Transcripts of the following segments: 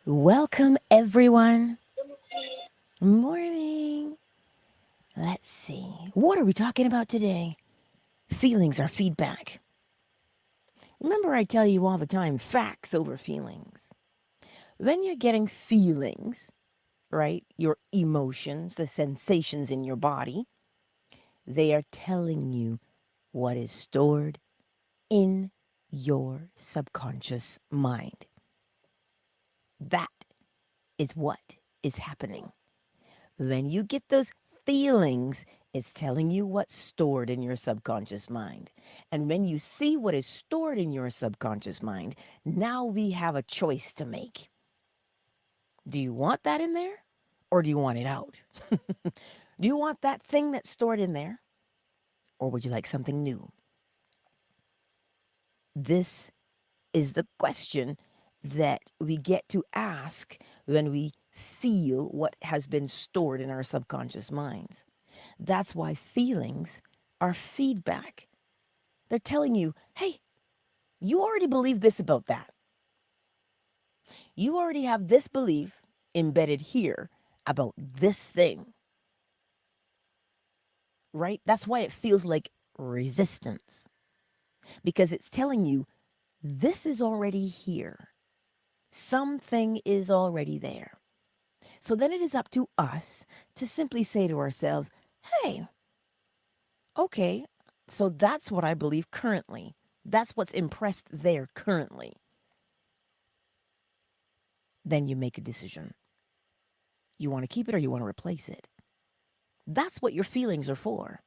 Welcome, everyone. Morning. Let's see. What are we talking about today? Feelings are feedback. Remember, I tell you all the time facts over feelings. When you're getting feelings, right, your emotions, the sensations in your body, they are telling you what is stored in your subconscious mind. That is what is happening. When you get those feelings, it's telling you what's stored in your subconscious mind. And when you see what is stored in your subconscious mind, now we have a choice to make. Do you want that in there or do you want it out? Do you want that thing that's stored in there or would you like something new? This is the question that we get to ask when we feel what has been stored in our subconscious minds. That's why feelings are feedback. They're telling you, hey, you already believe this about that. You already have this belief embedded here about this thing, right? That's why it feels like resistance because it's telling you this is already here. Something is already there. So then it is up to us to simply say to ourselves, hey, okay, so that's what I believe currently. That's what's impressed there currently. Then you make a decision. You want to keep it or you want to replace it. That's what your feelings are for.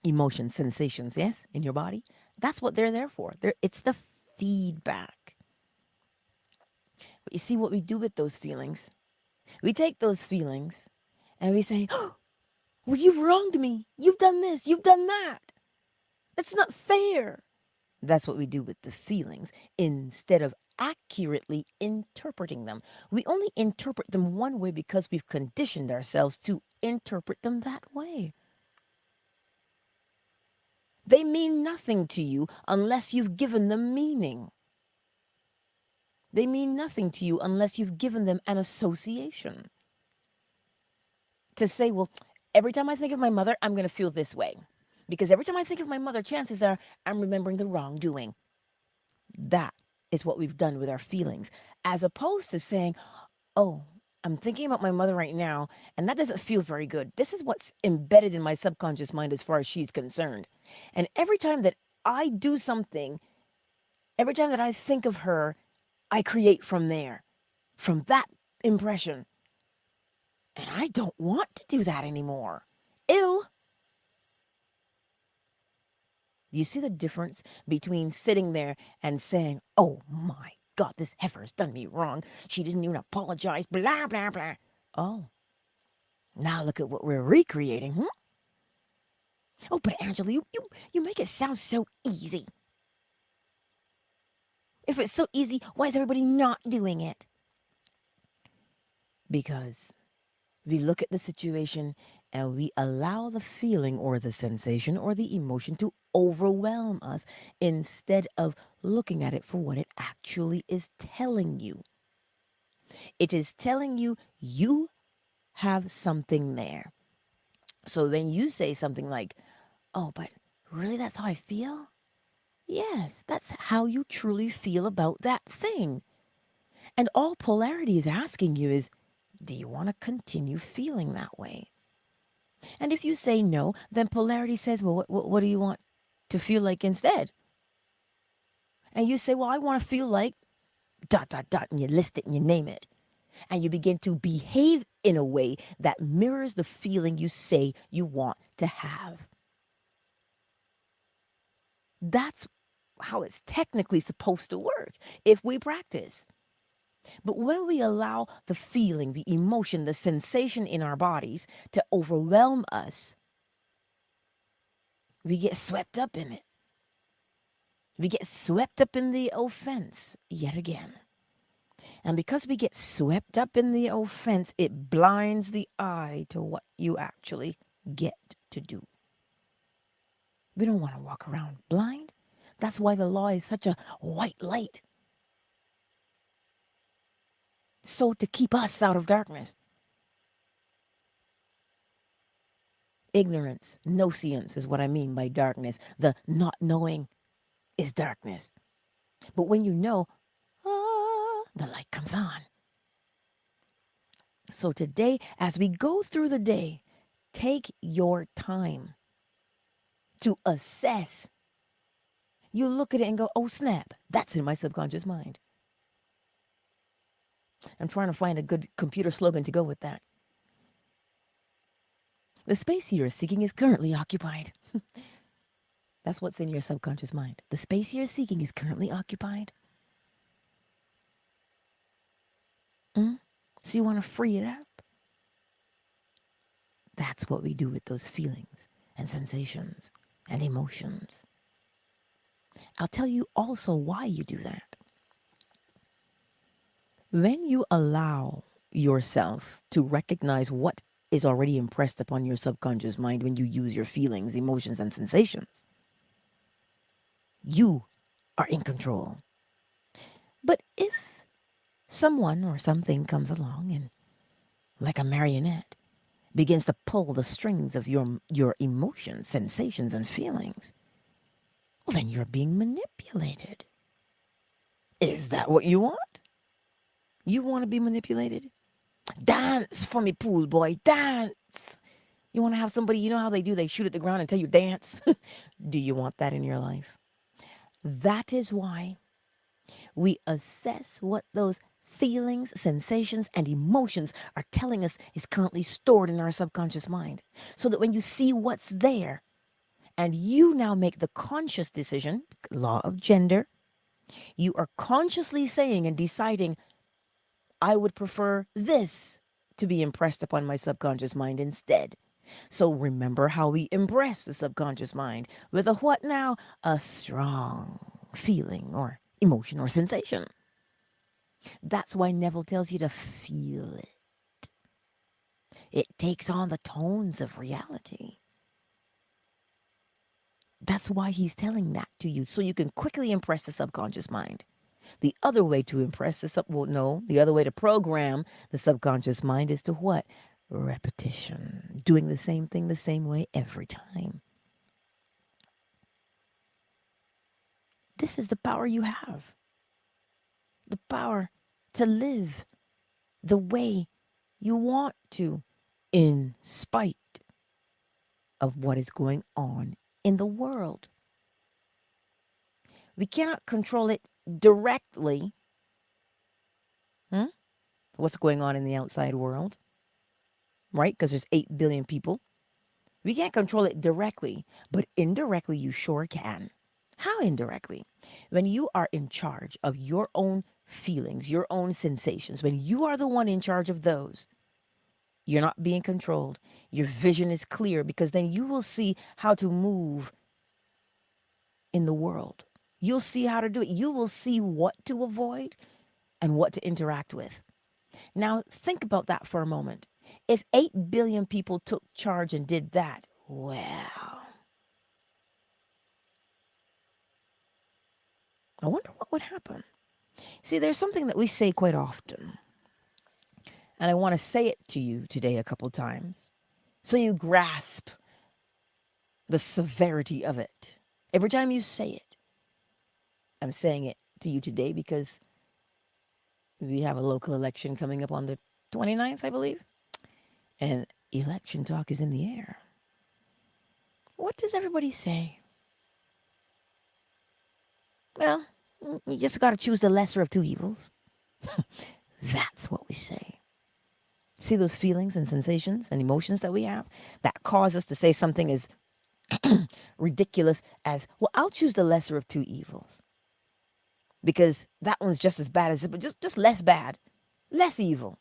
Emotions, sensations, yes, in your body. That's what they're there for. It's the feedback. But you see what we do with those feelings? We take those feelings and we say, oh, well, you've wronged me. You've done this. You've done that. That's not fair. That's what we do with the feelings instead of accurately interpreting them. We only interpret them one way because we've conditioned ourselves to interpret them that way. They mean nothing to you unless you've given them meaning. They mean nothing to you unless you've given them an association. To say, well, every time I think of my mother, I'm going to feel this way. Because every time I think of my mother, chances are I'm remembering the wrongdoing. That is what we've done with our feelings, as opposed to saying, oh, I'm thinking about my mother right now, and that doesn't feel very good. This is what's embedded in my subconscious mind as far as she's concerned. And every time that I do something, every time that I think of her, I create from there, from that impression. And I don't want to do that anymore. Ew. You see the difference between sitting there and saying, oh my God, this heifer has done me wrong. She didn't even apologize, blah, blah, blah. Oh, now look at what we're recreating. Oh, but Angela, you make it sound so easy. If it's so easy, why is everybody not doing it? Because we look at the situation and we allow the feeling or the sensation or the emotion to overwhelm us instead of looking at it for what it actually is telling you. It is telling you you have something there. So when you say something like, oh, but really that's how I feel? Yes, that's how you truly feel about that thing. And all polarity is asking you is, do you want to continue feeling that way? And if you say no, then polarity says, well, what do you want to feel like instead? And you say, well, I want to feel like dot, dot, dot, and you list it and you name it. And you begin to behave in a way that mirrors the feeling you say you want to have. That's how it's technically supposed to work if we practice. But when we allow the feeling, the emotion, the sensation in our bodies to overwhelm us, we get swept up in it. We get swept up in the offense yet again. And because we get swept up in the offense, it blinds the eye to what you actually get to do. We don't want to walk around blind. That's why the law is such a white light. So to keep us out of darkness, ignorance, noscience is what I mean by darkness. The not knowing is darkness. But when you know, the light comes on. So today, as we go through the day, take your time to assess. You look at it and go, oh snap, that's in my subconscious mind. I'm trying to find a good computer slogan to go with that. The space you are seeking is currently occupied. That's what's in your subconscious mind. The space you're seeking is currently occupied. So you want to free it up. That's what we do with those feelings and sensations and emotions. I'll tell you also why you do that. When you allow yourself to recognize what is already impressed upon your subconscious mind when you use your feelings, emotions, and sensations, you are in control. But if someone or something comes along and, like a marionette, begins to pull the strings of your emotions, sensations, and feelings, well, then you're being manipulated. Is that what you want? You want to be manipulated? Dance for me, pool boy, dance. You want to have somebody, you know how they do, they shoot at the ground and tell you dance? Do you want that in your life? That is why we assess what those feelings, sensations, and emotions are telling us is currently stored in our subconscious mind. So that when you see what's there, and you now make the conscious decision, law of gender, you are consciously saying and deciding, I would prefer this to be impressed upon my subconscious mind instead. So remember how we impress the subconscious mind with a what now? A strong feeling or emotion or sensation. That's why Neville tells you to feel it. It takes on the tones of reality. That's why he's telling that to you, so you can quickly impress the subconscious mind. The other way to impress the other way to program the subconscious mind is to what? Repetition. Doing the same thing the same way every time. This is the power you have. The power to live the way you want to, in spite of what is going on in the world. We cannot control it directly. What's going on in the outside world, right? Because there's 8 billion people. We can't control it directly, but indirectly you sure can. How indirectly? When you are in charge of your own feelings, your own sensations, when you are the one in charge of those, you're not being controlled. Your vision is clear, because then you will see how to move in the world. You'll see how to do it. You will see what to avoid and what to interact with. Now, think about that for a moment. If 8 billion people took charge and did that, well, I wonder what would happen. See, there's something that we say quite often, and I want to say it to you today a couple times so you grasp the severity of it. Every time you say it, I'm saying it to you today because we have a local election coming up on the 29th, I believe, and election talk is in the air. What does everybody say? Well, you just got to choose the lesser of two evils. That's what we say. See those feelings and sensations and emotions that we have that cause us to say something as ridiculous as, well, I'll choose the lesser of two evils. Because that one's just as bad as it, but just less bad, less evil.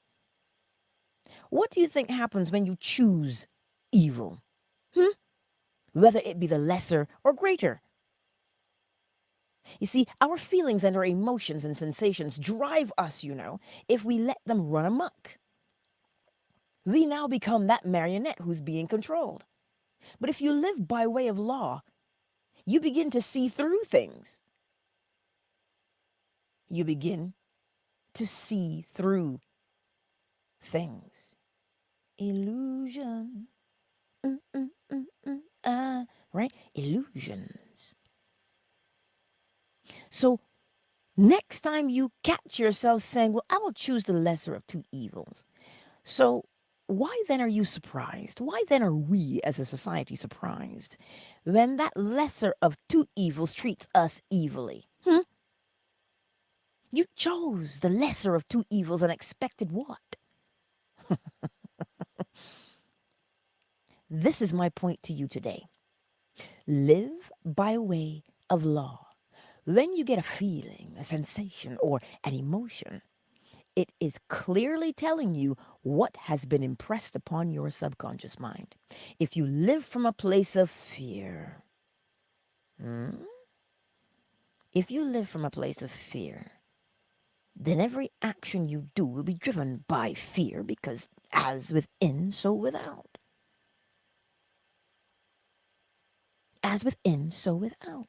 What do you think happens when you choose evil? Whether it be the lesser or greater. You see, our feelings and our emotions and sensations drive us, if we let them run amok. We now become that marionette who's being controlled. But if you live by way of law, you begin to see through things. You begin to see through things. Illusion. Mm, mm, mm, right? Illusions. So next time you catch yourself saying, well, I will choose the lesser of two evils. So why then are you surprised? Why then are we as a society surprised when that lesser of two evils treats us evilly? You chose the lesser of two evils and expected what? This is my point to you today. Live by way of law. When you get a feeling, a sensation, or an emotion, it is clearly telling you what has been impressed upon your subconscious mind. If you live from a place of fear, if you live from a place of fear, then every action you do will be driven by fear because as within, so without. As within, so without.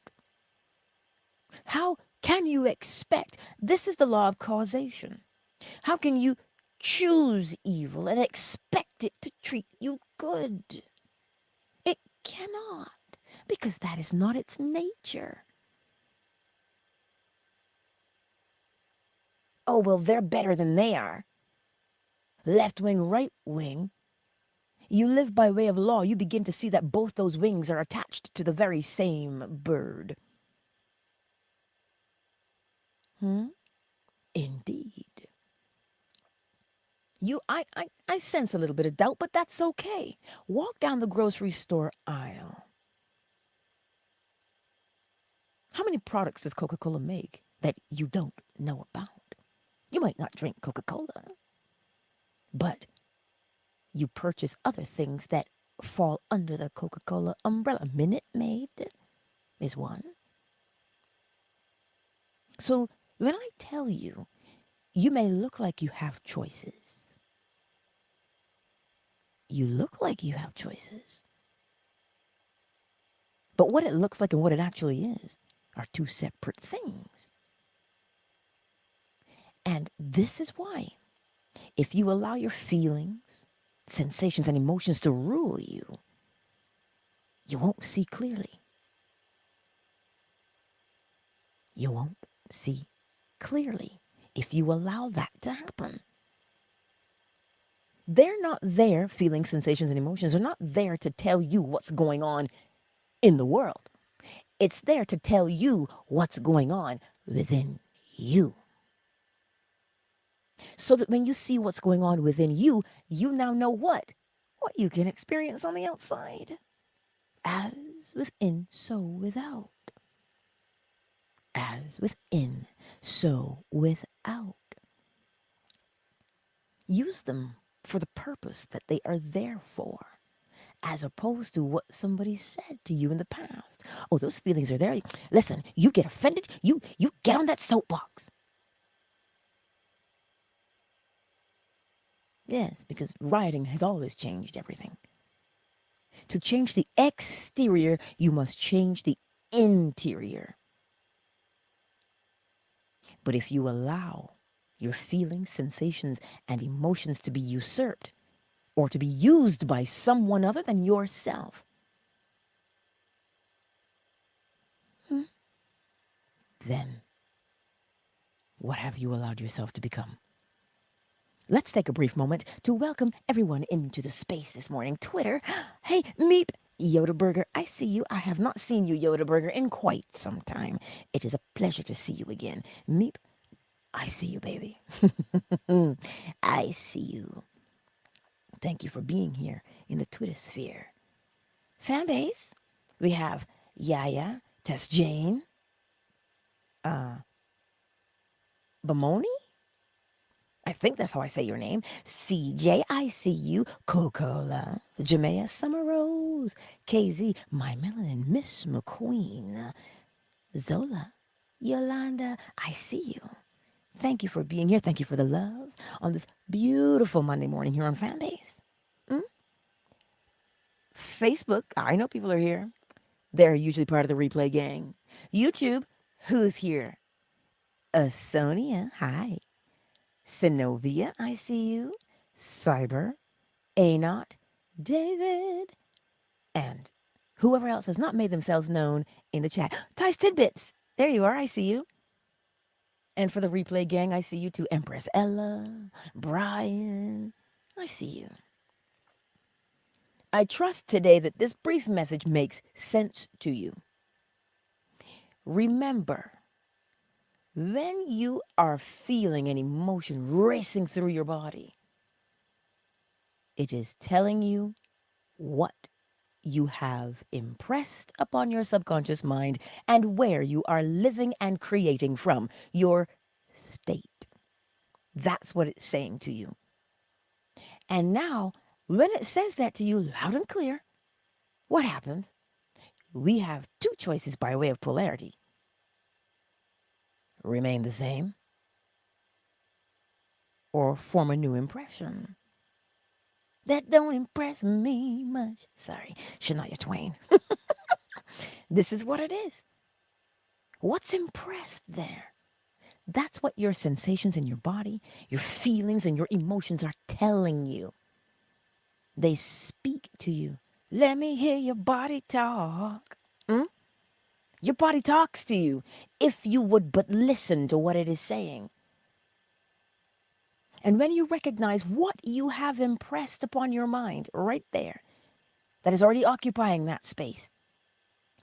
How can you expect? This is the law of causation. How can you choose evil and expect it to treat you good? It cannot, because that is not its nature. Oh, well, they're better than they are. Left wing, right wing. You live by way of law, you begin to see that both those wings are attached to the very same bird. Indeed. I sense a little bit of doubt, but that's okay. Walk down the grocery store aisle. How many products does Coca-Cola make that you don't know about? You might not drink Coca-Cola, but you purchase other things that fall under the Coca-Cola umbrella. Minute Maid is one. So when I tell you, you may look like you have choices. You look like you have choices. But what it looks like and what it actually is are two separate things. And this is why, if you allow your feelings, sensations, and emotions to rule you, you won't see clearly. You won't see clearly if you allow that to happen. They're not there, feelings, sensations, and emotions are not there to tell you what's going on in the world. It's there to tell you what's going on within you. So that when you see what's going on within you, you now know what? What you can experience on the outside. As within, so without. As within, so without. Use them for the purpose that they are there for, as opposed to what somebody said to you in the past. Oh, those feelings are there. Listen, you get offended, you get on that soapbox. Yes, because rioting has always changed everything. To change the exterior, you must change the interior. But if you allow your feelings, sensations, and emotions to be usurped or to be used by someone other than yourself, then what have you allowed yourself to become? Let's take a brief moment to welcome everyone into the space this morning. Twitter, hey, Meep, Yoda Burger, I see you. I have not seen you, Yoda Burger, in quite some time. It is a pleasure to see you again. Meep, I see you, baby. I see you. Thank you for being here in the Twitter sphere. Fanbase, we have Yaya, Tess Jane, Bamoni? I think that's how I say your name. CJ, I see you. Coca-Cola, Jamea Summer Rose, KZ, My Melanin, Miss McQueen, Zola, Yolanda, I see you. Thank you for being here. Thank you for the love on this beautiful Monday morning here on Fanbase. Facebook, I know people are here. They're usually part of the replay gang. YouTube, who's here? Sonia, hi. Synovia, I see you. Cyber, Anot, David, and whoever else has not made themselves known in the chat. Tice Tidbits, there you are, I see you. And for the replay gang, I see you too. Empress Ella, Brian, I see you. I trust today that this brief message makes sense to you. Remember, when you are feeling an emotion racing through your body, it is telling you what you have impressed upon your subconscious mind and where you are living and creating from, your state. That's what it's saying to you. And now, when it says that to you loud and clear, what happens? We have two choices by way of polarity. Remain the same or form a new impression. That don't impress me much. Sorry, Shania Twain. This is what it is. What's impressed there? That's what your sensations in your body, your feelings, and your emotions are telling you. They speak to you. Let me hear your body talk. Your body talks to you if you would but listen to what it is saying. And when you recognize what you have impressed upon your mind right there, that is already occupying that space,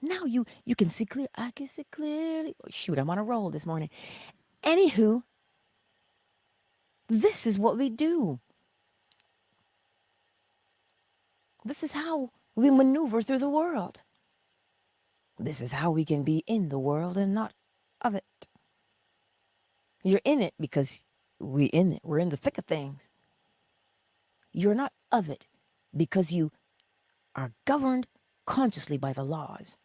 now you can see clear. I can see clearly. Shoot, I'm on a roll this morning. Anywho, this is what we do. This is how we maneuver through the world. This is how we can be in the world and not of it. You're in it because we're in it. We're in the thick of things. You're not of it because you are governed consciously by the laws.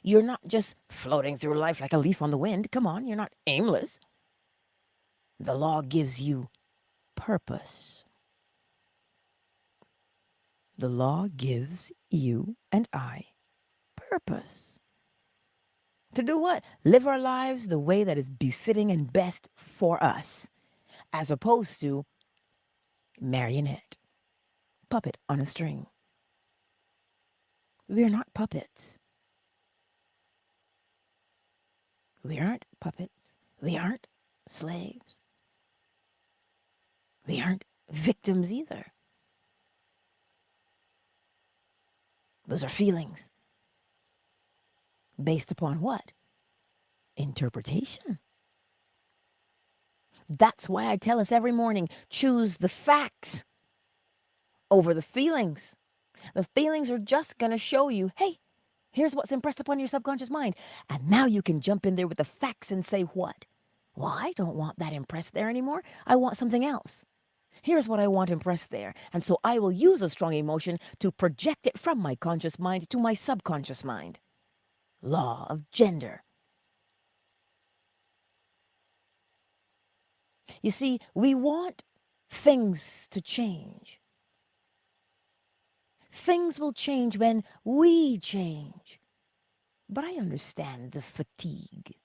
You're not just floating through life like a leaf on the wind. Come on, you're not aimless. The law gives you purpose. The law gives you and I purpose. To do what? Live our lives the way that is befitting and best for us, as opposed to marionette, puppet on a string. We are not puppets. We aren't puppets. We aren't slaves. We aren't victims either. Those are feelings. Based upon what? Interpretation. That's why I tell us every morning, choose the facts over the feelings. The feelings are just going to show you, hey, here's what's impressed upon your subconscious mind. And now you can jump in there with the facts and say what? Well, I don't want that impressed there anymore. I want something else. Here's what I want impressed there. And so I will use a strong emotion to project it from my conscious mind to my subconscious mind. Law of gender. You see, we want things to change. Things will change when we change. But I understand the fatigue.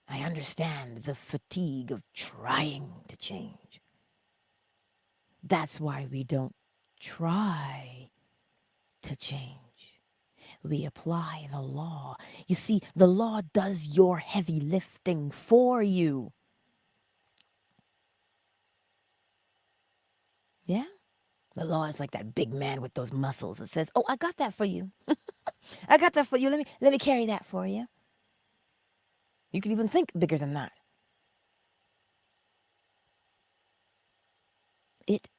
I understand the fatigue of trying to change. That's why we don't try to change. We apply the law. You see, the law does your heavy lifting for you. Yeah? The law is like that big man with those muscles that says, oh, I got that for you. I got that for you. Let me carry that for you. You can even think bigger than that. It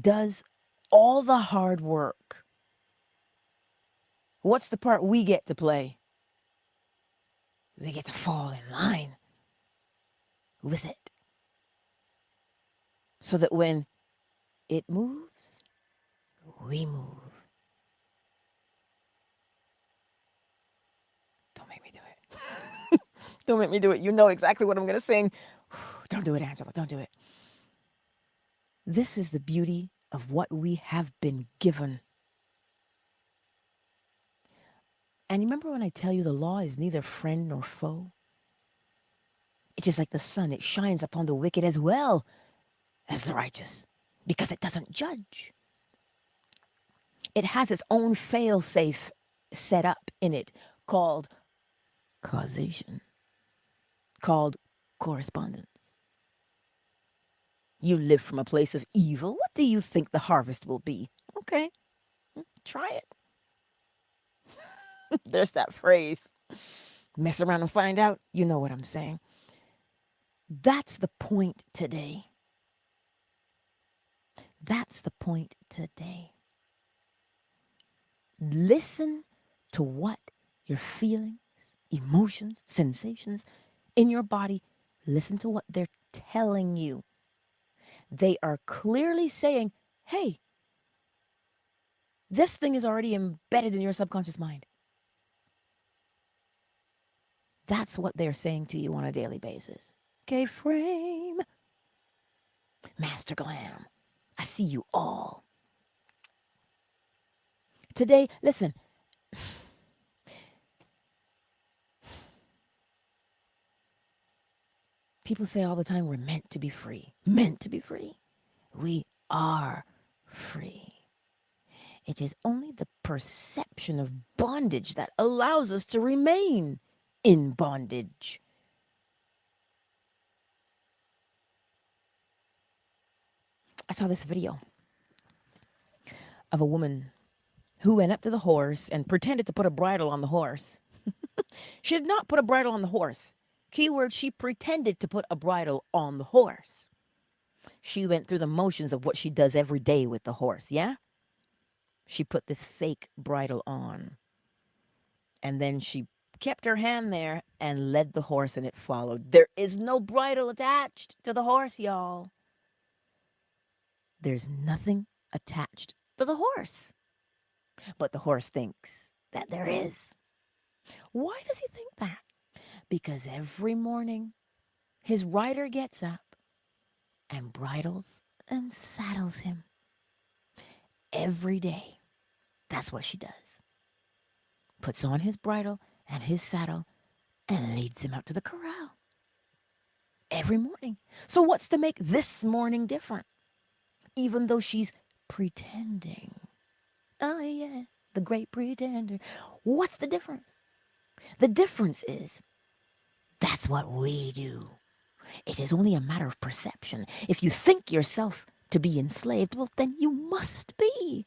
does all the hard work. What's the part we get to play? We get to fall in line with it. So that when it moves, we move. Don't make me do it. Don't make me do it. You know exactly what I'm going to sing. Don't do it, Angela. Don't do it. This is the beauty of what we have been given. And remember when I tell you the law is neither friend nor foe? It is like the sun. It shines upon the wicked as well as the righteous. because it doesn't judge. It has its own fail-safe set up in it called causation, called correspondence. You live from a place of evil. What do you think the harvest will be? Okay, try it. There's that phrase. Mess around and find out. You know what I'm saying. That's the point today. That's the point today. Listen to what your feelings, emotions, sensations in your body, listen to what they're telling you. They are clearly saying, hey, this thing is already embedded in your subconscious mind. That's what they're saying to you on a daily basis. K-Frame, Master Glam, I see you all. Today, listen. People say all the time we're meant to be free. Meant to be free. We are free. It is only the perception of bondage that allows us to remain in bondage. I saw this video of a woman who went up to the horse and pretended to put a bridle on the horse. She did not put a bridle on the horse. Keyword, she pretended to put a bridle on the horse. She went through the motions of what she does every day with the horse, yeah? She put this fake bridle on. And then she kept her hand there and led the horse and it followed. There is no bridle attached to the horse, y'all. There's nothing attached to the horse. But the horse thinks that there is. Why does he think that? Because every morning his rider gets up and bridles and saddles him. Every day. That's what she does. Puts on his bridle and his saddle and leads him out to the corral. Every morning. So what's to make this morning different? Even though she's pretending. Oh yeah, the great pretender. What's the difference? The difference is that's what we do. It is only a matter of perception. If you think yourself to be enslaved, well, then you must be.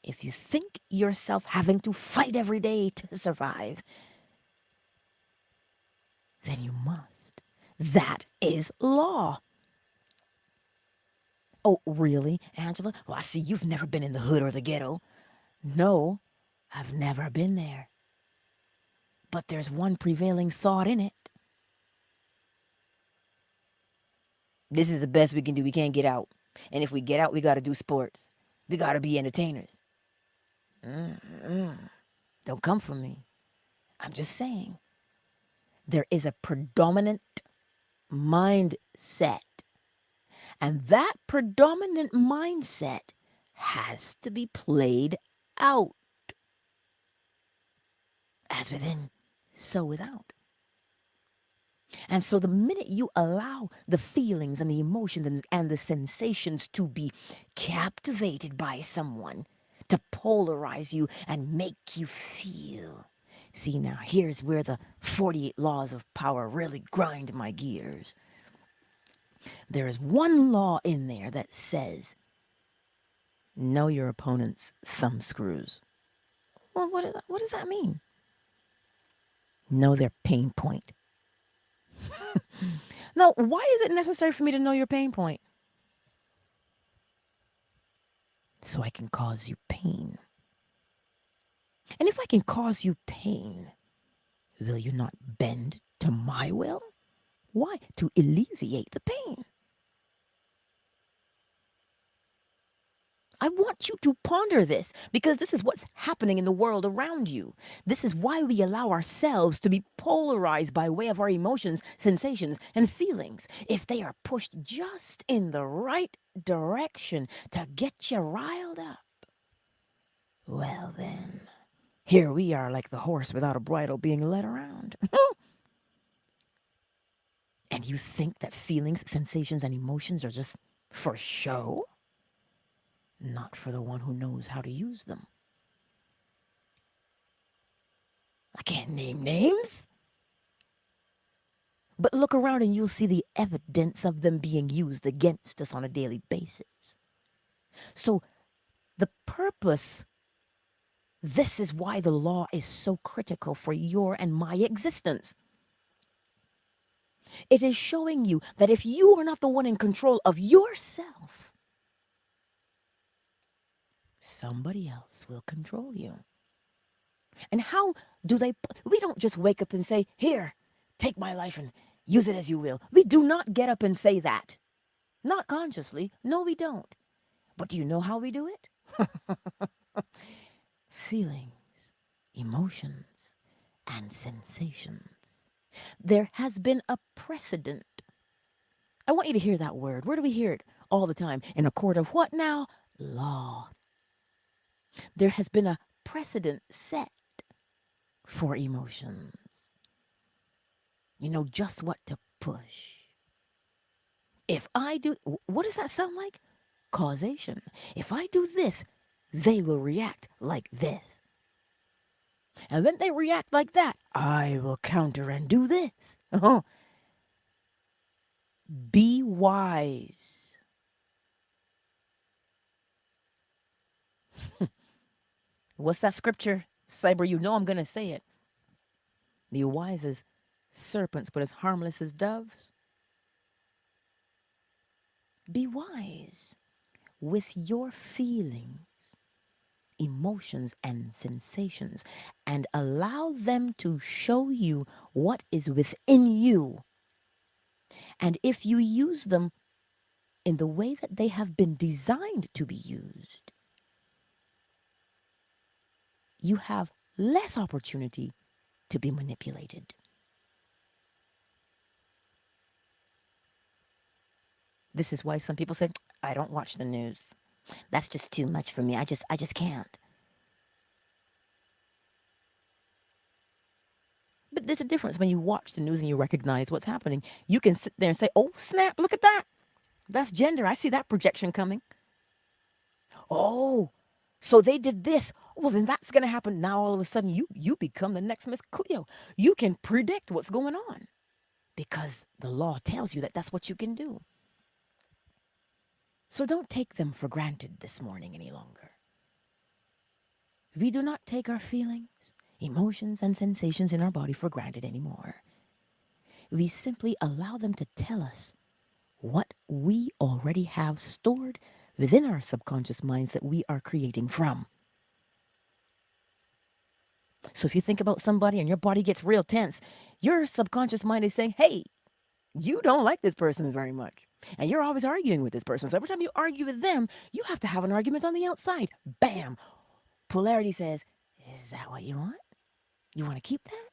If you think yourself having to fight every day to survive, then you must. That is law. Oh, really, Angela? Well, I see you've never been in the hood or the ghetto. No, I've never been there. But there's one prevailing thought in it. This is the best we can do. We can't get out. And if we get out, we got to do sports. We got to be entertainers. Don't come for me. I'm just saying. There is a predominant mindset. And that predominant mindset has to be played out. As within, so without. And so the minute you allow the feelings and the emotions and the sensations to be captivated by someone, to polarize you and make you feel. See, now here's where the 48 laws of power really grind my gears. There is one law in there that says, know your opponent's thumb screws. Well, what does that mean? Know their pain point. Now, why is it necessary for me to know your pain point? So I can cause you pain. And if I can cause you pain, will you not bend to my will? Why? To alleviate the pain. I want you to ponder this because this is what's happening in the world around you. This is why we allow ourselves to be polarized by way of our emotions, sensations, and feelings. If they are pushed just in the right direction to get you riled up, well then, here we are like the horse without a bridle being led around. And you think that feelings, sensations, and emotions are just for show? Not for the one who knows how to use them. I can't name names. But look around and you'll see the evidence of them being used against us on a daily basis. So the purpose, this is why the law is so critical for your and my existence. It is showing you that if you are not the one in control of yourself, somebody else will control you. And how do they? We don't just wake up and say, here, take my life and use it as you will. We do not get up and say that. Not consciously. No, we don't. But do you know how we do it? Feelings, emotions, and sensations. There has been a precedent. I want you to hear that word. Where do we hear it all the time? In a court of what now? Law. There has been a precedent set for emotions. You know just what to push. If I do, what does that sound like? Causation. If I do this, they will react like this. And when they react like that, I will counter and do this. Be wise. What's that scripture? Cyber, you know I'm going to say it. Be wise as serpents, but as harmless as doves. Be wise with your feelings, emotions, and sensations, and allow them to show you what is within you. And if you use them in the way that they have been designed to be used, you have less opportunity to be manipulated. This is why some people say, I don't watch the news. That's just too much for me. I just can't. But there's a difference when you watch the news and you recognize what's happening. You can sit there and say, oh, snap, look at that. That's gender. I see that projection coming. Oh, so they did this. Well, then that's going to happen. Now, all of a sudden, you become the next Miss Cleo. You can predict what's going on because the law tells you that that's what you can do. So don't take them for granted this morning any longer. We do not take our feelings, emotions, and sensations in our body for granted anymore. We simply allow them to tell us what we already have stored within our subconscious minds that we are creating from. So if you think about somebody and your body gets real tense, your subconscious mind is saying, hey, you don't like this person very much. And you're always arguing with this person. So every time you argue with them, you have to have an argument on the outside. Bam! Polarity says, is that what you want? You want to keep that?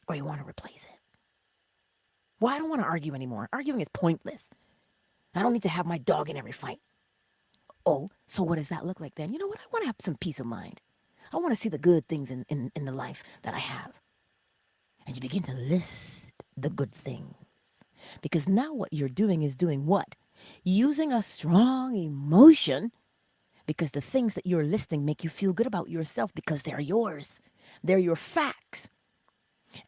Or you want to replace it? Well, I don't want to argue anymore. Arguing is pointless. I don't need to have my dog in every fight. Oh, so what does that look like then? You know what? I want to have some peace of mind. I want to see the good things in the life that I have. And you begin to list the good things. Because now what you're doing is doing what? Using a strong emotion, because the things that you're listing make you feel good about yourself because they're yours. They're your facts.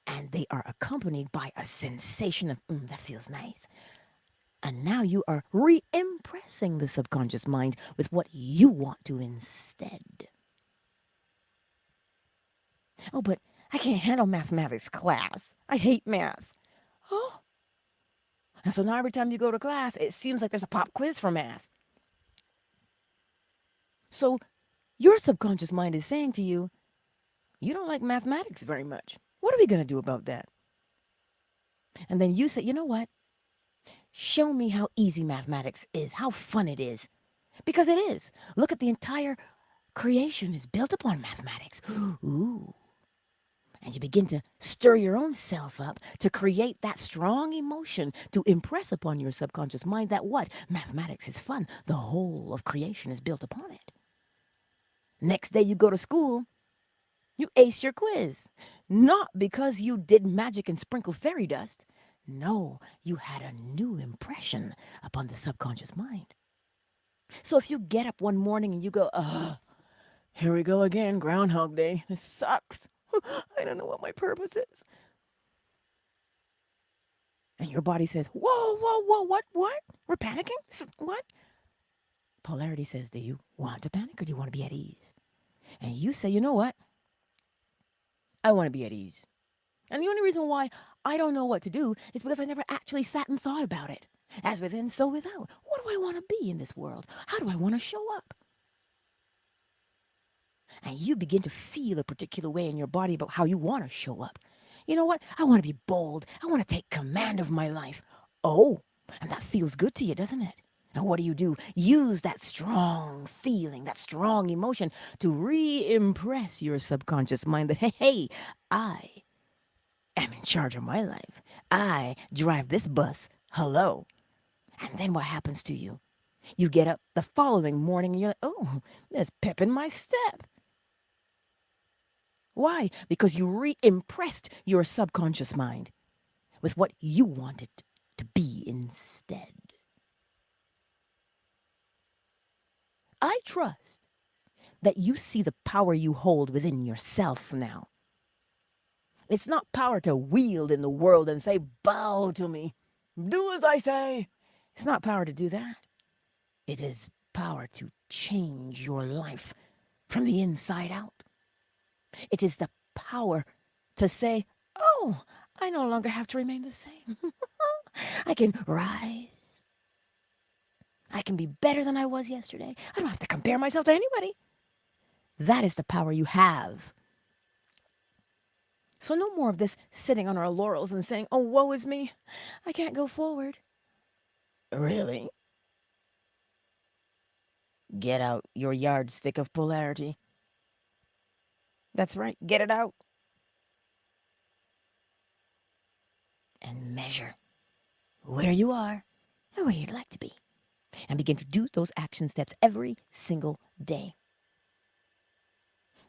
And they are accompanied by a sensation of, that feels nice. And now you are re-impressing the subconscious mind with what you want to instead. Oh, but I can't handle mathematics class. I hate math. Oh. And so now every time you go to class, it seems like there's a pop quiz for math. So your subconscious mind is saying to you, you don't like mathematics very much. What are we going to do about that? And then you say, you know what? Show me how easy mathematics is, how fun it is. Because it is. Look at the entire creation is built upon mathematics. Ooh. And you begin to stir your own self up to create that strong emotion to impress upon your subconscious mind that what? Mathematics is fun. The whole of creation is built upon it. Next day you go to school, you ace your quiz. Not because you did magic and sprinkled fairy dust. No, you had a new impression upon the subconscious mind. So if you get up one morning and you go, here we go again, Groundhog Day. This sucks. I don't know what my purpose is. And your body says, whoa, whoa, whoa, what? We're panicking? What? Polarity says, do you want to panic or do you want to be at ease? And you say, you know what? I want to be at ease. And the only reason why I don't know what to do is because I never actually sat and thought about it. As within, so without. What do I want to be in this world? How do I want to show up? And you begin to feel a particular way in your body about how you want to show up. You know what? I want to be bold. I want to take command of my life. Oh, and that feels good to you, doesn't it? And what do? Use that strong feeling, that strong emotion to re-impress your subconscious mind that, hey, I am in charge of my life. I drive this bus. Hello. And then what happens to you? You get up the following morning and you're like, oh, there's pep in my step. Why? Because you re-impressed your subconscious mind with what you wanted to be instead. I trust that you see the power you hold within yourself now. It's not power to wield in the world and say, bow to me, do as I say. It's not power to do that. It is power to change your life from the inside out. It is the power to say, oh, I no longer have to remain the same. I can rise. I can be better than I was yesterday. I don't have to compare myself to anybody. That is the power you have. So no more of this sitting on our laurels and saying, oh, woe is me. I can't go forward. Really? Get out your yardstick of polarity. That's right. Get it out. And measure where you are and where you'd like to be. And begin to do those action steps every single day.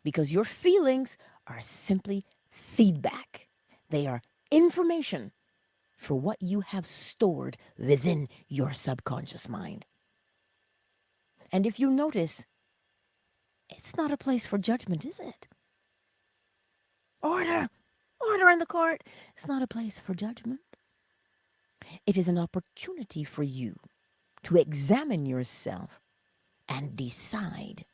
Because your feelings are simply feedback. They are information for what you have stored within your subconscious mind. And if you notice, it's not a place for judgment, is it? Order! Order in the court! It's not a place for judgment. It is an opportunity for you to examine yourself and decide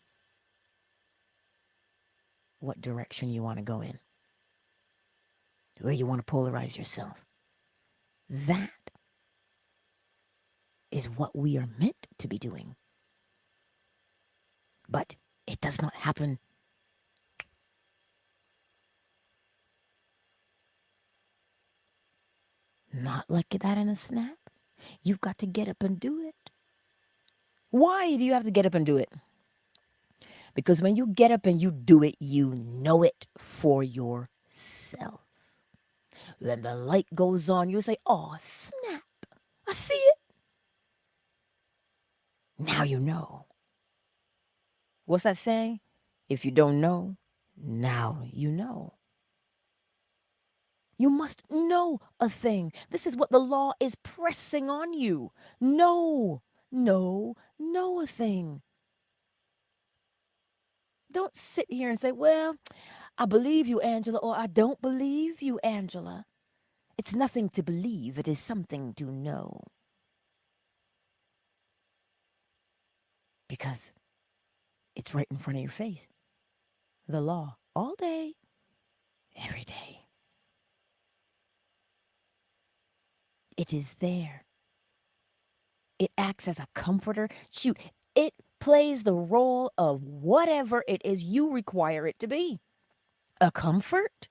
what direction you want to go in, where you want to polarize yourself. That is what we are meant to be doing. But it does not happen not like that in a snap. You've got to get up and do it. Why do you have to get up and do it? Because when you get up and you do it, you know it for yourself. When the light goes on, you say, oh, snap, I see it. Now you know. What's that saying? If you don't know, now you know. You must know a thing. This is what the law is pressing on you. Know a thing. Don't sit here and say, well, I believe you, Angela, or I don't believe you, Angela. It's nothing to believe. It is something to know. Because it's right in front of your face. The law, all day, every day. It is there. It acts as a comforter. Shoot, it plays the role of whatever it is you require it to be. A comfort?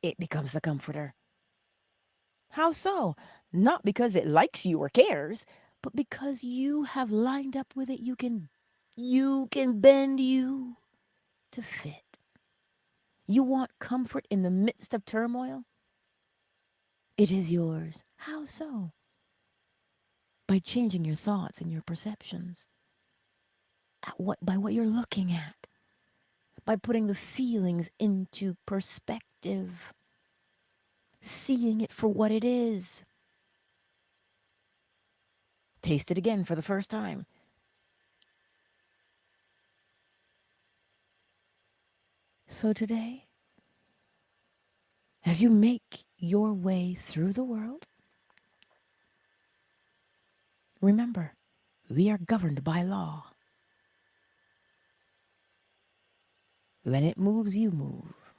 It becomes the comforter. How so? Not because it likes you or cares, but because you have lined up with it. You can bend you to fit. You want comfort in the midst of turmoil? It is yours. How so? By changing your thoughts and your perceptions. By what you're looking at. By putting the feelings into perspective. seeing it for what it is. Taste it again for the first time. So today, as you make your way through the world, remember, we are governed by law. When it moves, you move.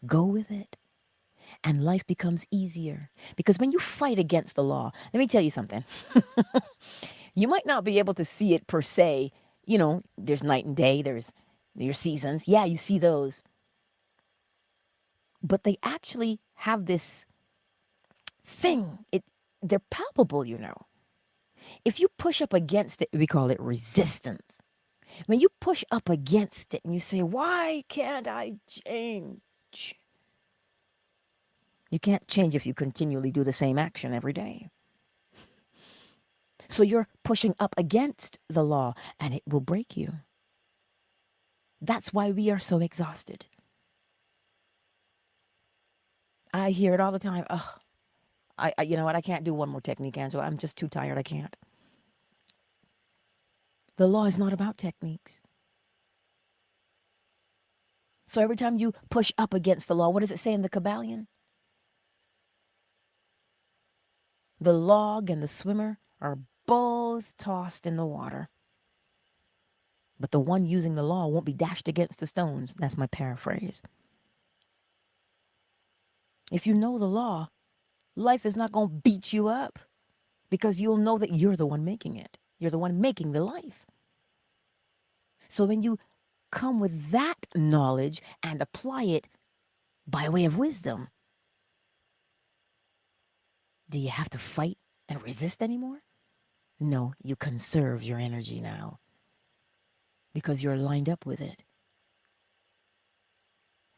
Go with it. And life becomes easier. Because when you fight against the law, let me tell you something. You might not be able to see it per se. You know, there's night and day, there's your seasons. Yeah, you see those. But they actually have this thing. They're palpable, you know. If you push up against it, we call it resistance. When you push up against it and you say, why can't I change? You can't change if you continually do the same action every day. So you're pushing up against the law and it will break you. That's why we are so exhausted. I hear it all the time. Ugh, you know what? I can't do one more technique, Angela. I'm just too tired. I can't. The law is not about techniques. So every time you push up against the law, what does it say in the KYBALION? The log and the swimmer are both tossed in the water. But the one using the law won't be dashed against the stones. That's my paraphrase. If you know the law, life is not going to beat you up because you'll know that you're the one making it. You're the one making the life. So when you come with that knowledge and apply it by way of wisdom, do you have to fight and resist anymore? No, you conserve your energy now because you're lined up with it.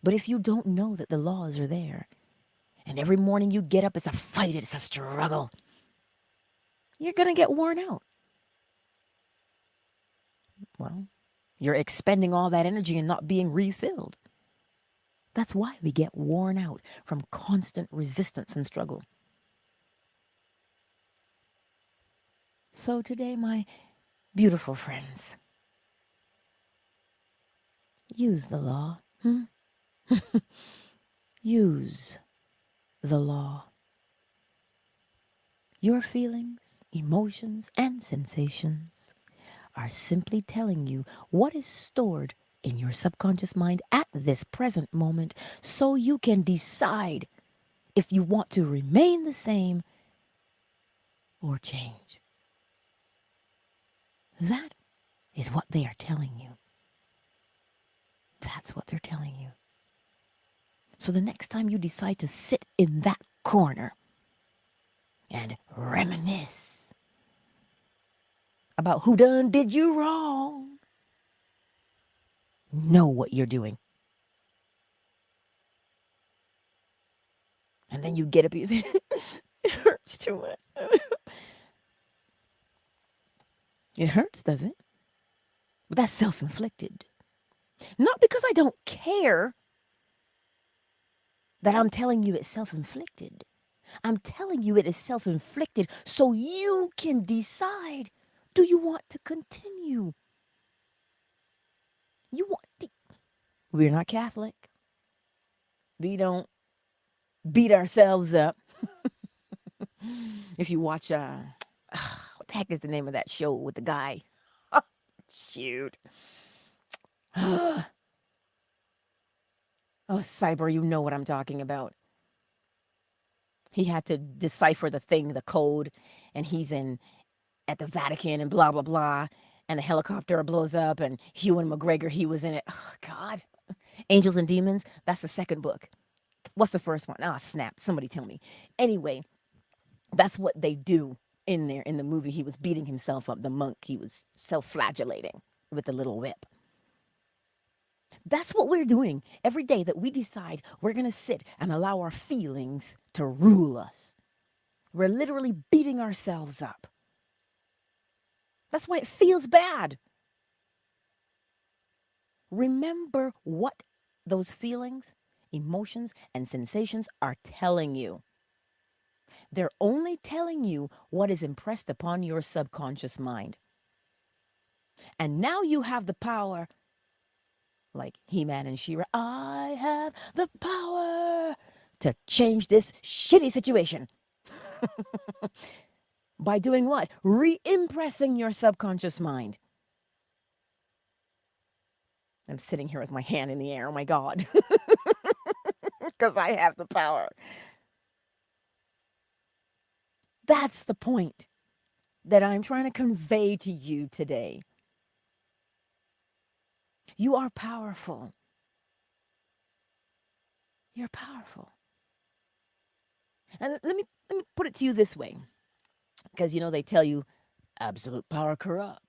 But if you don't know that the laws are there, and every morning you get up, it's a fight, it's a struggle, you're going to get worn out. Well, you're expending all that energy and not being refilled. That's why we get worn out from constant resistance and struggle. So today, my beautiful friends, use the law. Use the law. Your feelings, emotions, and sensations are simply telling you what is stored in your subconscious mind at this present moment so you can decide if you want to remain the same or change. That is what they are telling you. That's what they're telling you. So the next time you decide to sit in that corner and reminisce about who done did you wrong, know what you're doing. And then you get up and you say, it hurts too much. It hurts, does it? But that's self-inflicted. Not because I don't care that I'm telling you it's self-inflicted. I'm telling you it is self-inflicted so you can decide, do you want to continue? We're not Catholic. We don't beat ourselves up. If you watch, what the heck is the name of that show with the guy? Shoot. Oh, Cyber, you know what I'm talking about. He had to decipher the code, and he's at the Vatican and blah, blah, blah. And the helicopter blows up, and Ewan McGregor, he was in it. Oh, God. Angels and Demons, that's the second book. What's the first one? Ah, snap. Somebody tell me. Anyway, that's what they do in there. In the movie, he was beating himself up. The monk, he was self-flagellating with the little whip. That's what we're doing every day that we decide we're going to sit and allow our feelings to rule us. We're literally beating ourselves up. That's why it feels bad. Remember what those feelings, emotions, and sensations are telling you. They're only telling you what is impressed upon your subconscious mind. And now you have the power, like He-Man and She-Ra, I have the power to change this shitty situation. By doing what? Re-impressing your subconscious mind. I'm sitting here with my hand in the air. Oh my God. Because I have the power. That's the point that I'm trying to convey to you today. You are powerful. You're powerful. And let me put it to you this way. Because, they tell you absolute power corrupts.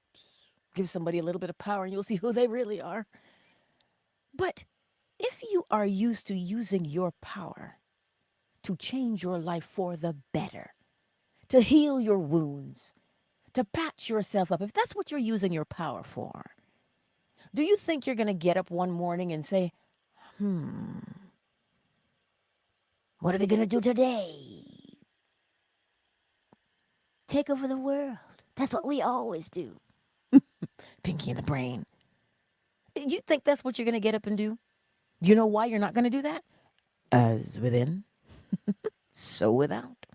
Give somebody a little bit of power and you'll see who they really are. But if you are used to using your power to change your life for the better, to heal your wounds, to patch yourself up, if that's what you're using your power for, do you think you're going to get up one morning and say, what are we going to do today? Take over the world. That's what we always do. Pinky in the brain. Do you think that's what you're going to get up and do? Do you know why you're not going to do that? As within, so without.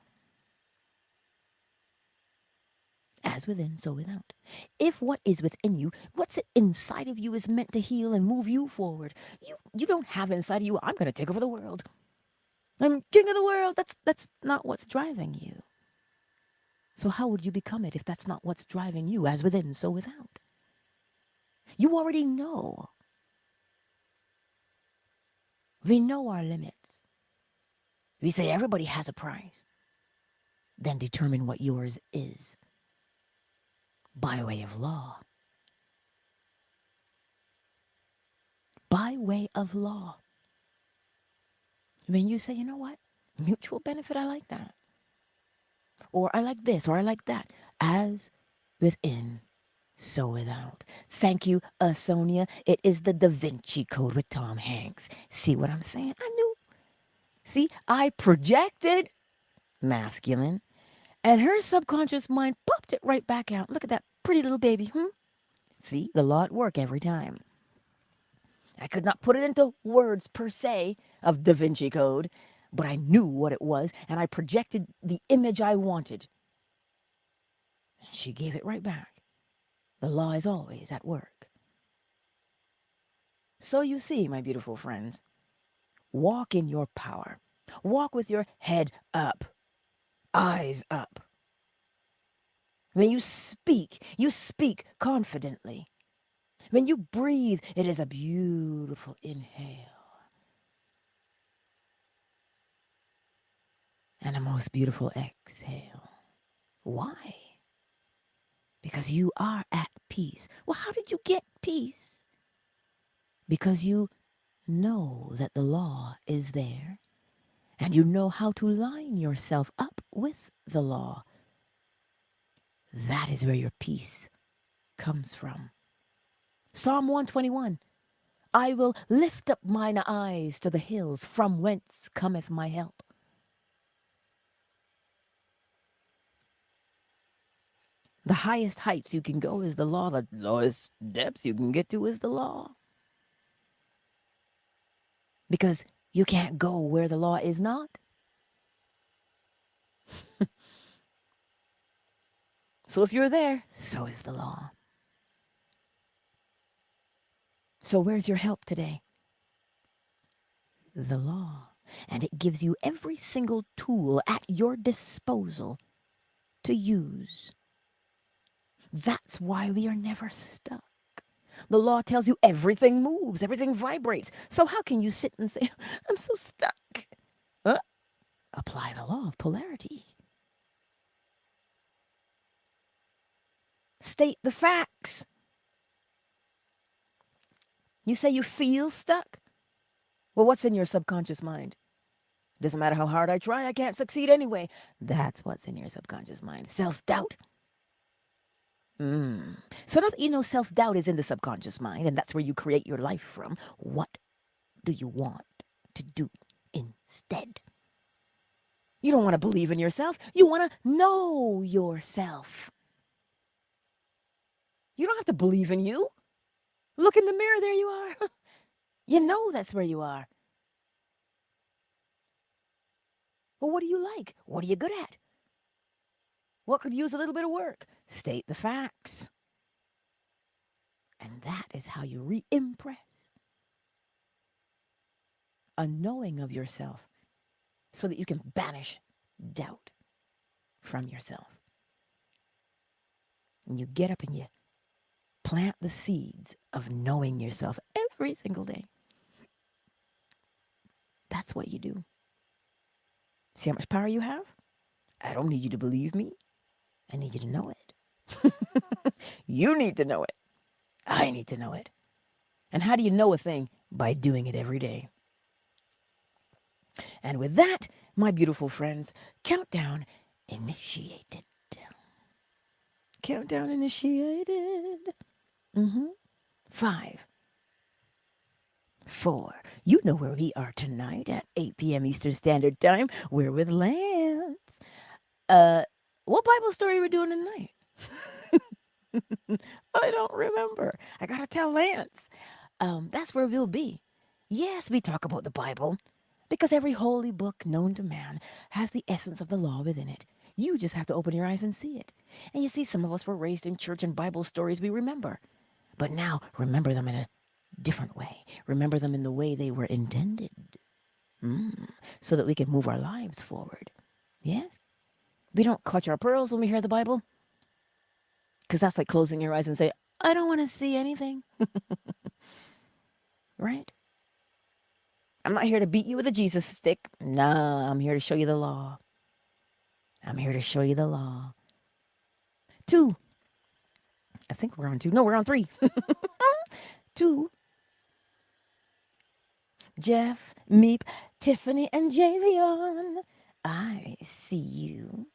As within, so without. If what is within you, what's inside of you is meant to heal and move you forward. You don't have inside of you, I'm going to take over the world. I'm king of the world. That's not what's driving you. So how would you become it if that's not what's driving you? As within, so without. You already know. We know our limits. We say everybody has a price. Then determine what yours is by way of law. By way of law. When you say, you know what? Mutual benefit, I like that. Or I like this, or I like that. As within, so without. Thank you, Sonia. It is the Da Vinci Code with Tom Hanks. See what I'm saying? I knew. See, I projected masculine, and her subconscious mind popped it right back out. Look at that pretty little baby. See, the law at work every time. I could not put it into words per se of Da Vinci Code, but I knew what it was, and I projected the image I wanted. She gave it right back. The law is always at work. So you see, my beautiful friends, walk in your power. Walk with your head up, eyes up. When you speak confidently. When you breathe, it is a beautiful inhale and a most beautiful exhale. Why? Because you are at peace. Well, how did you get peace? Because you know that the law is there and you know how to line yourself up with the law. That is where your peace comes from. Psalm 121. I will lift up mine eyes to the hills, from whence cometh my help. The highest heights you can go is the law. The lowest depths you can get to is the law. Because you can't go where the law is not. So if you're there, so is the law. So where's your help today? The law. And it gives you every single tool at your disposal to use. That's why we are never stuck. The law tells you everything moves, everything vibrates. So how can you sit and say, I'm so stuck? Apply the law of polarity. State the facts. You say you feel stuck? Well, what's in your subconscious mind? Doesn't matter how hard I try, I can't succeed anyway. That's what's in your subconscious mind. Self-doubt. So now that you know self-doubt is in the subconscious mind, and that's where you create your life from, what do you want? to do instead. You don't want to believe in yourself. You want to know yourself. You don't have to believe in you. Look in the mirror, there you are. You know that's where you are. Well, what do you like? What are you good at? What could use a little bit of work? State the facts. And that is how you re-impress a knowing of yourself so that you can banish doubt from yourself. And you get up and you plant the seeds of knowing yourself every single day. That's what you do. See how much power you have? I don't need you to believe me. I need you to know it. You need to know it. I need to know it. And how do you know a thing? By doing it every day. And with that, my beautiful friends, countdown initiated. Countdown initiated. 5, 4. You know where we are tonight at 8 p.m. Eastern Standard Time. We're with Lance. What Bible story are we doing tonight? I don't remember. I gotta tell Lance. That's where we'll be. Yes, we talk about the Bible because every holy book known to man has the essence of the law within it. You just have to open your eyes and see it. And you see, some of us were raised in church and Bible stories we remember. But now, remember them in a different way. Remember them in the way they were intended. So that we can move our lives forward. Yes? We don't clutch our pearls when we hear the Bible. Because that's like closing your eyes and say, I don't want to see anything. Right? I'm not here to beat you with a Jesus stick. Nah, I'm here to show you the law. I'm here to show you the law. 2. I think we're on 2. No, we're on 3. 2. Jeff, Meep, Tiffany, and Javion. I see you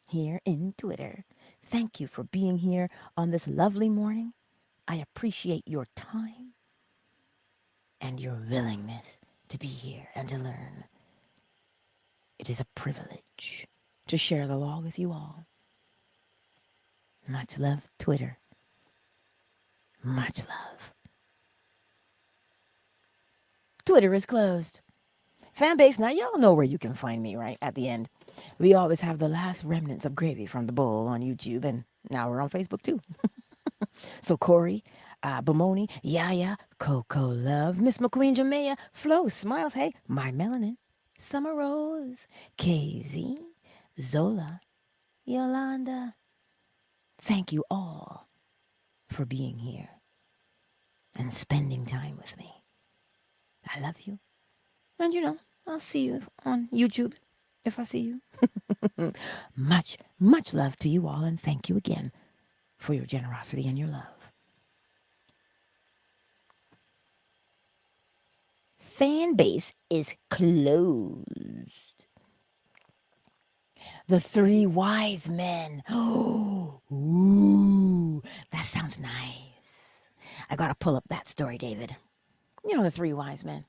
here in Twitter. Thank you for being here on this lovely morning. I appreciate your time and your willingness to be here and to learn. It is a privilege to share the law with you all. Much love, Twitter. Much love. Twitter is closed. Fanbase, now y'all know where you can find me, right? At the end. We always have the last remnants of gravy from the bowl on YouTube, and now we're on Facebook too. So Corey, Bamoni, Yaya, Coco Love, Miss McQueen Jamea, Flo, Smiles, hey, My Melanin, Summer Rose, KZ, Zola, Yolanda. Thank you all for being here and spending time with me. I love you. And you know, I'll see you on YouTube if I see you. Much, much love to you all, and thank you again for your generosity and your love. Fan base is closed. The 3 wise men. Oh, ooh, that sounds nice. I gotta pull up that story, David. You know the 3 wise men.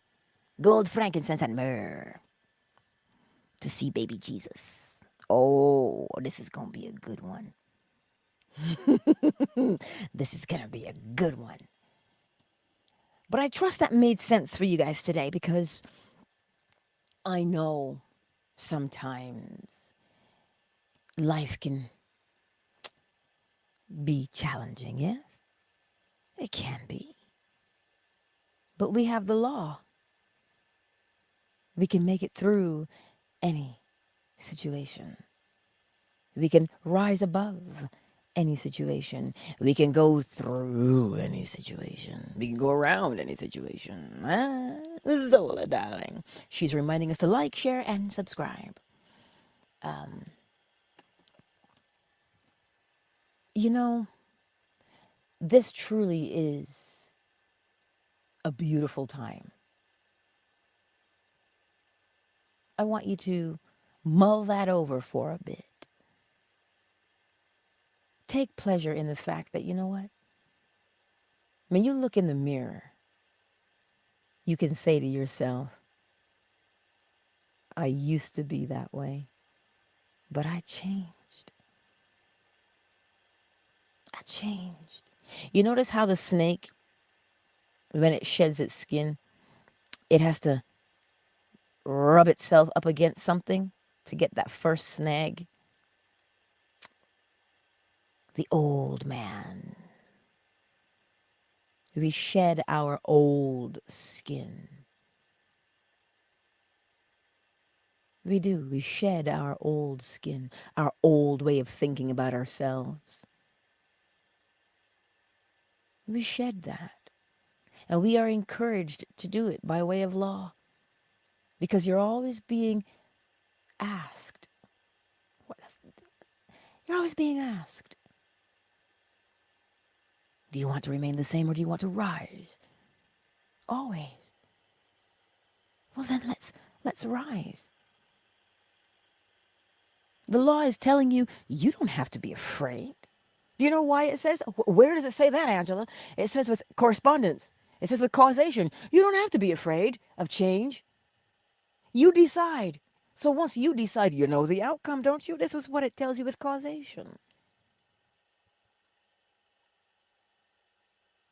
Gold, frankincense, and myrrh. To see baby Jesus. Oh, this is gonna be a good one. This is gonna be a good one. But I trust that made sense for you guys today, because I know sometimes life can be challenging, yes? It can be. But we have the law. We can make it through any situation. We can rise above any situation. We can go through any situation. We can go around any situation. Zola, darling. She's reminding us to like, share, and subscribe. You know, this truly is a beautiful time. I want you to mull that over for a bit. Take pleasure in the fact that, you know what? When you look in the mirror, you can say to yourself, I used to be that way, but I changed. I changed. You notice how the snake, when it sheds its skin, it has to rub itself up against something to get that first snag? The old man. We shed our old skin. We do. We shed our old skin, our old way of thinking about ourselves. We shed that. And we are encouraged to do it by way of law because you're always being asked. You're always being asked. Do you want to remain the same or do you want to rise? Always. Well, then let's rise. The law is telling you you don't have to be afraid. Do you know why it says? Where does it say that, Angela? It says with correspondence. It says with causation. You don't have to be afraid of change. You decide. So once you decide, you know the outcome, don't you? This is what it tells you with causation.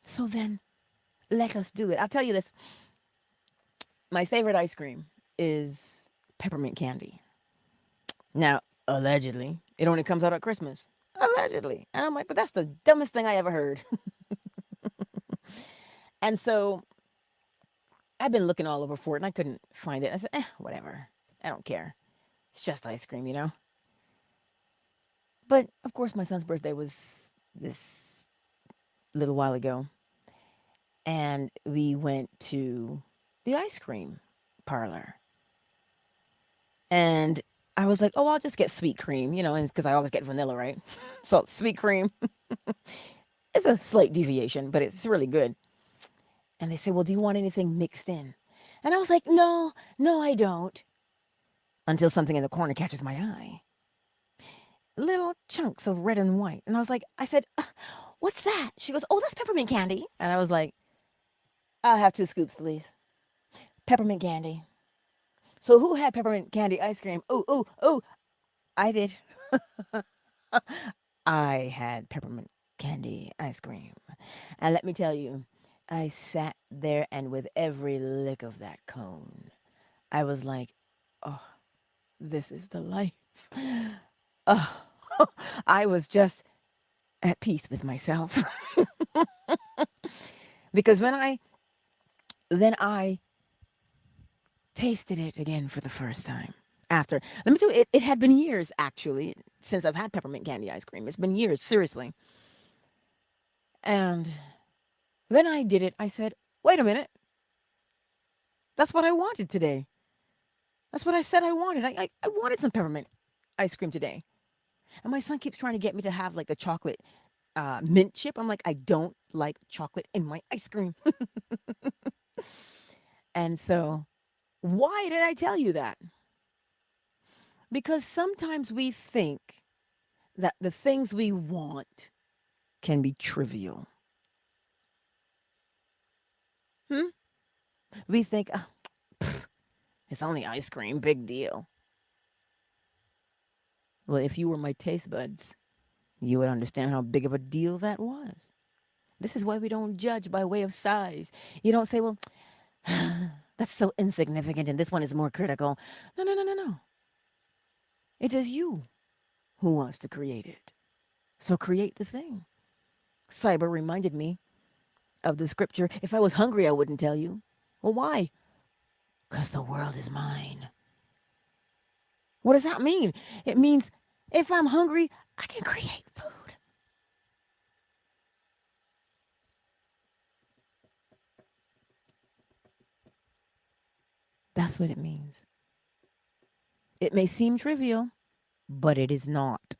So then, let us do it. I'll tell you this. My favorite ice cream is peppermint candy. Now, allegedly, it only comes out at Christmas. Allegedly. And I'm like, but that's the dumbest thing I ever heard. And so I've been looking all over for it and I couldn't find it. I said, whatever. I don't care. It's just ice cream, you know? But of course, my son's birthday was this little while ago. And we went to the ice cream parlor. And I was like, oh, I'll just get sweet cream, you know, because I always get vanilla, right? So sweet cream is a slight deviation, but it's really good. And they said, well, do you want anything mixed in? And I was like, no, I don't. Until something in the corner catches my eye. Little chunks of red and white. And I said, what's that? She goes, oh, that's peppermint candy. And I was like, I'll have 2 scoops, please. Peppermint candy. So who had peppermint candy ice cream? Oh, I did. I had peppermint candy ice cream. And let me tell you, I sat there and with every lick of that cone, I was like, oh, this is the life. Oh, I was just at peace with myself. Because then I tasted it again for the first time. After, let me tell you, it had been years actually since I've had peppermint candy ice cream. It's been years, seriously. And then I did it. I said, wait a minute. That's what I wanted today. That's what I said I wanted. I wanted some peppermint ice cream today. And my son keeps trying to get me to have like a chocolate mint chip. I'm like, I don't like chocolate in my ice cream. And so, why did I tell you that? Because sometimes we think that the things we want can be trivial. We think, oh, it's only ice cream, big deal. Well, if you were my taste buds, you would understand how big of a deal that was. This is why we don't judge by way of size. You don't say, well, that's so insignificant and this one is more critical. No. It is you who wants to create it. So create the thing. Cyber reminded me of the scripture. If I was hungry, I wouldn't tell you. Well, why? Because the world is mine. What does that mean? It means if I'm hungry, I can create food. That's what it means. It may seem trivial, but it is not.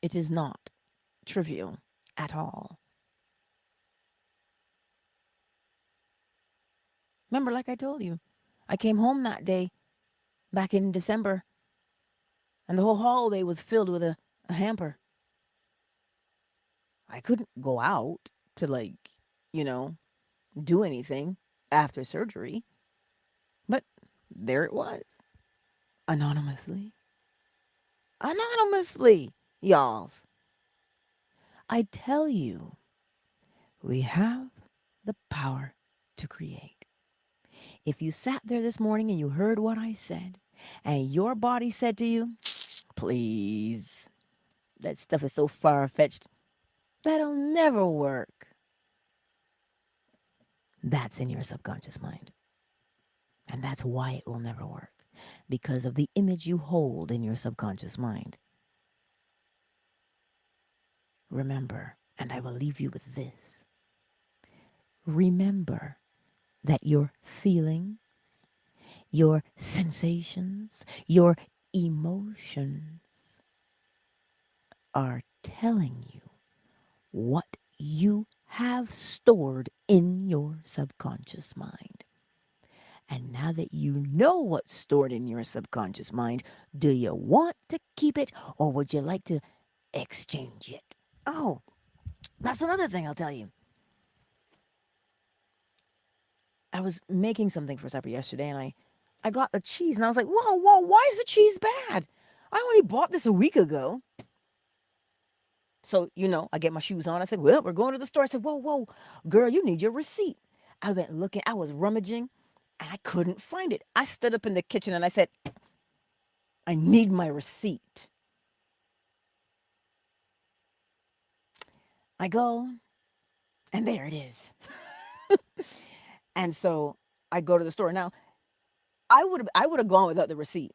It is not trivial at all. Remember, like I told you, I came home that day back in December, and the whole hallway was filled with a hamper. I couldn't go out to, like, you know, do anything after surgery. But There it was. Anonymously. Anonymously, y'alls. I tell you, we have the power to create. If you sat there this morning and you heard what I said, and your body said to you, please, that stuff is so far fetched, that'll never work. That's in your subconscious mind. And that's why it will never work. Because of the image you hold in your subconscious mind. Remember, and I will leave you with this. Remember that your feelings, your sensations, your emotions are telling you what you have stored in your subconscious mind. And now that you know what's stored in your subconscious mind, do you want to keep it or would you like to exchange it? Oh, that's another thing I'll tell you. I was making something for supper yesterday and I got the cheese and I was like, whoa, why is the cheese bad? I only bought this a week ago. So, I get my shoes on. I said, well, we're going to the store. I said, whoa, girl, you need your receipt. I went looking, I was rummaging and I couldn't find it. I stood up in the kitchen and I said, I need my receipt. I go, and there it is. And so I go to the store. Now, I would have gone without the receipt.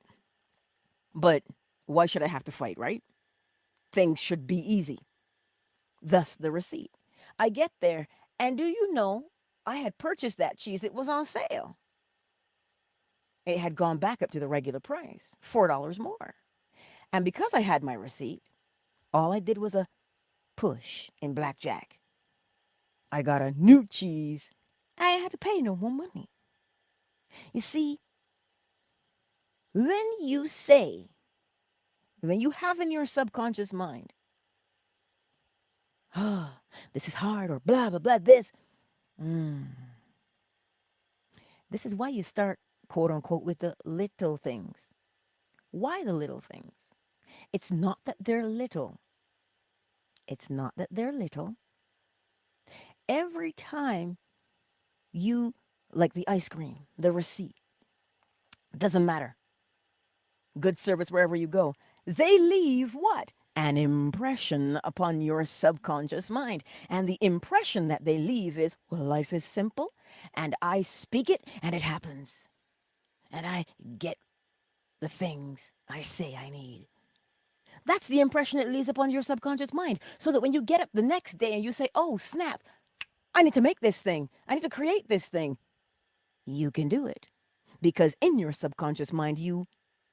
But why should I have to fight, right? Things should be easy. Thus the receipt. I get there, and do you know, I had purchased that cheese. It was on sale. It had gone back up to the regular price, $4 more. And because I had my receipt, all I did was a push in blackjack. I got a new cheese. I had to pay no more money. You see, when you have in your subconscious mind, oh, this is hard or blah, blah, blah, this. This is why you start, quote unquote, with the little things. Why the little things? It's not that they're little. It's not that they're little. Every time you, like the ice cream, the receipt, doesn't matter. Good service wherever you go. They leave what? An impression upon your subconscious mind. And the impression that they leave is, well, life is simple, and I speak it, and it happens. And I get the things I say I need. That's the impression it leaves upon your subconscious mind. So that when you get up the next day and you say, oh, snap, I need to make this thing. I need to create this thing. You can do it. Because in your subconscious mind,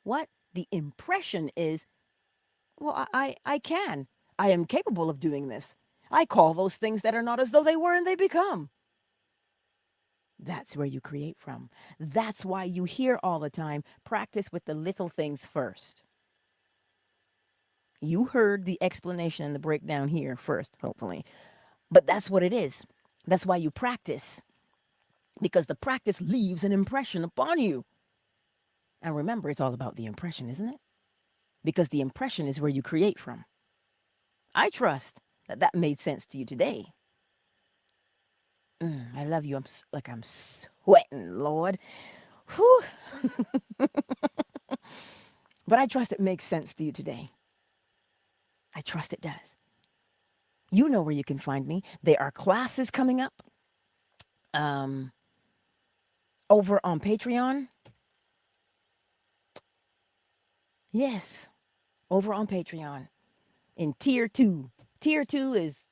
what? The impression is, well, I can. I am capable of doing this. I call those things that are not as though they were and they become. That's where you create from. That's why you hear all the time, practice with the little things first. You heard the explanation and the breakdown here first, hopefully. But that's what it is. That's why you practice. Because the practice leaves an impression upon you. And remember, it's all about the impression, isn't it? Because the impression is where you create from. I trust that made sense to you today. I love you. I'm sweating, Lord. Whew. But I trust it makes sense to you today. I trust it does. You know where you can find me. There are classes coming up over on Patreon. Yes, over on Patreon in Tier 2. Tier 2 is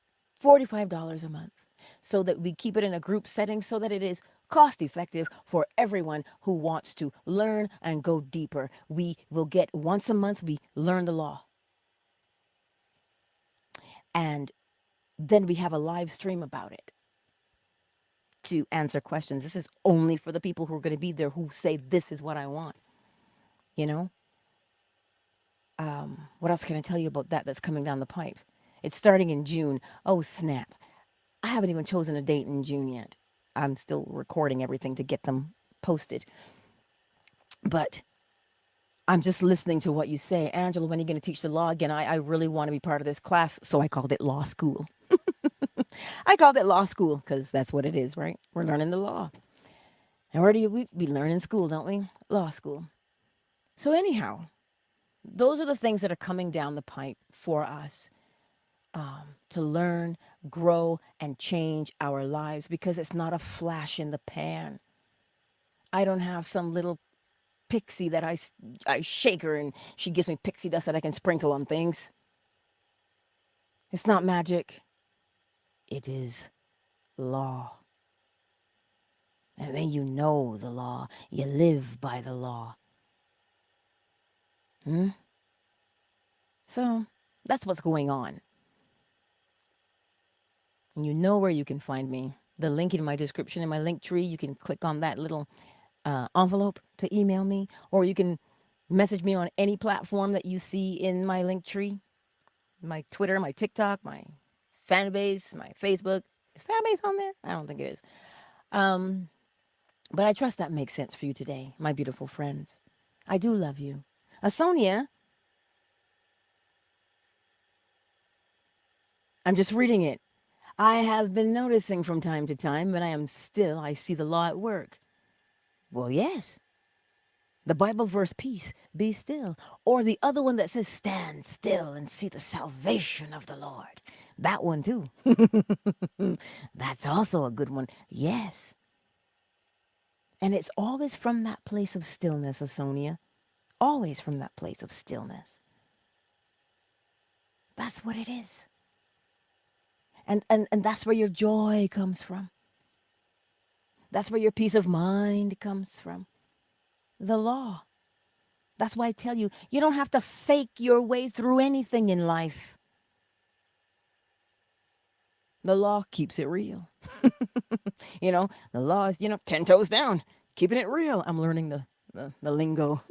$45 a month so that we keep it in a group setting so that it is cost effective for everyone who wants to learn and go deeper. We will get once a month, we learn the law. And then we have a live stream about it to answer questions. This is only for the people who are going to be there who say, this is what I want. You know? What else can I tell you about that's coming down the pipe? It's starting in June. Oh, snap. I haven't even chosen a date in June yet. I'm still recording everything to get them posted. But I'm just listening to what you say. Angela, when are you going to teach the law again? I really want to be part of this class, so I called it law school. I called it law school because that's what it is, right? We're learning the law. And where do we learn in school, don't we? Law school. So anyhow, those are the things that are coming down the pipe for us to learn, grow, and change our lives because it's not a flash in the pan. I don't have some little pixie that I shake her and she gives me pixie dust that I can sprinkle on things. It's not magic. It is law. And when you know the law, you live by the law. So that's what's going on. And you know where you can find me. The link in my description in my link tree, you can click on that little envelope to email me, or you can message me on any platform that you see in my link tree. My Twitter, my TikTok, my fan base, my Facebook. Is fan base on there? I don't think it is. But I trust that makes sense for you today, my beautiful friends. I do love you. Sonia, I'm just reading it. I have been noticing from time to time when I am still, I see the law at work. Well, yes. The Bible verse, peace, be still. Or the other one that says, stand still and see the salvation of the Lord. That one too. That's also a good one. Yes. And it's always from that place of stillness, Asonia. Always from that place of stillness. That's what it is. And that's where your joy comes from. That's where your peace of mind comes from. The law. That's why I tell you, you don't have to fake your way through anything in life. The law keeps it real. The law is, 10 toes down, keeping it real. I'm learning the lingo.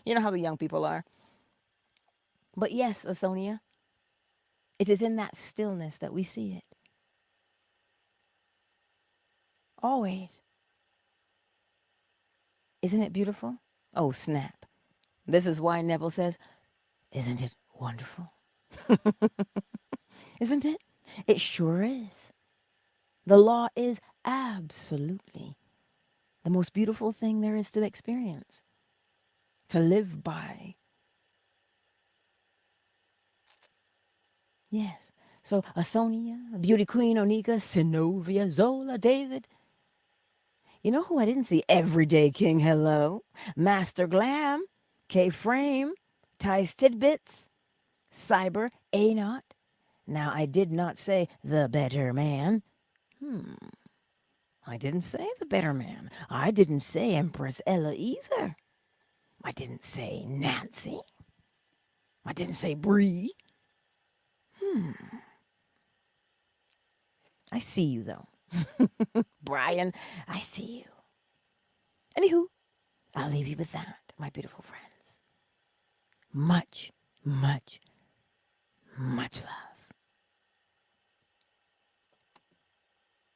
You know how the young people are. But yes, Asonia, it is in that stillness that we see it. Always. Isn't it beautiful? Oh, snap. This is why Neville says, isn't it wonderful? Isn't it? It sure is. The law is absolutely the most beautiful thing there is to experience, to live by. Yes. So, Asonia, Beauty Queen, Onika, Sinovia, Zola, David. You know who I didn't see? Everyday King, hello. Master Glam, K-Frame, Tice Tidbits, Cyber, A-Not. Now, I did not say the better man. I didn't say the better man. I didn't say Empress Ella either. I didn't say Nancy. I didn't say Bree. I see you, though. Brian, I see you. Anywho, I'll leave you with that, my beautiful friends. Much, much, much love.